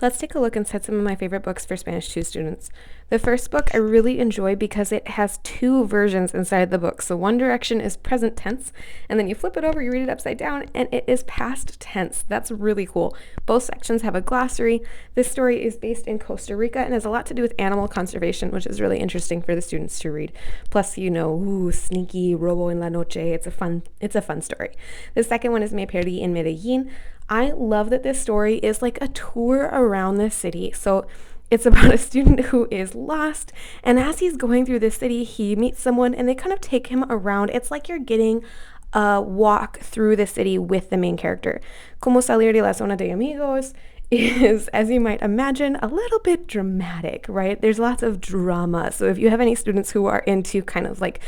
Let's take a look inside some of my favorite books for Spanish 2 students. The first book I really enjoy because it has two versions inside the book. So one direction is present tense, and then you flip it over, you read it upside down, and it is past tense. That's really cool. Both sections have a glossary. This story is based in Costa Rica and has a lot to do with animal conservation, which is really interesting for the students to read. Plus, sneaky robo en la noche. It's a fun story. The second one is Me Perdí en Medellín. I love that this story is like a tour around the city. So it's about a student who is lost, and as he's going through the city, he meets someone and they kind of take him around. It's like you're getting a walk through the city with the main character. Como salir de la zona de amigos is, as you might imagine, a little bit dramatic, right? There's lots of drama. So if you have any students who are into kind of like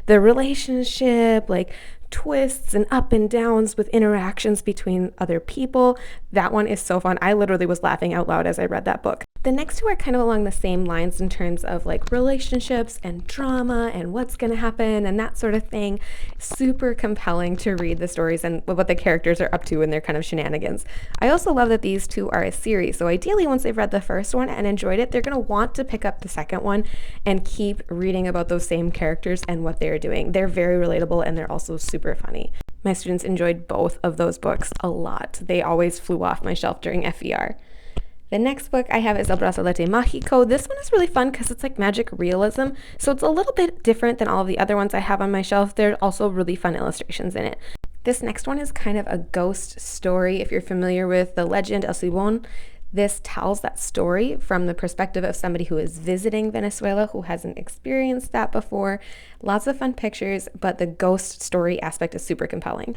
the relationship, like twists and up and downs with interactions between other people, that one is so fun. I literally was laughing out loud as I read that book. The next two are kind of along the same lines in terms of like relationships and drama and what's going to happen and that sort of thing. Super compelling to read the stories and what the characters are up to and their kind of shenanigans. I also love that these two are a series. So ideally, once they've read the first one and enjoyed it, they're going to want to pick up the second one and keep reading about those same characters and what they're doing. They're very relatable and they're also super funny. My students enjoyed both of those books a lot. They always flew off my shelf during FER. The next book I have is El Brazalete Mágico. This one is really fun because it's like magic realism, so it's a little bit different than all of the other ones I have on my shelf. There are also really fun illustrations in it. This next one is kind of a ghost story. If you're familiar with the legend El Sibon, this tells that story from the perspective of somebody who is visiting Venezuela, who hasn't experienced that before. Lots of fun pictures, but the ghost story aspect is super compelling.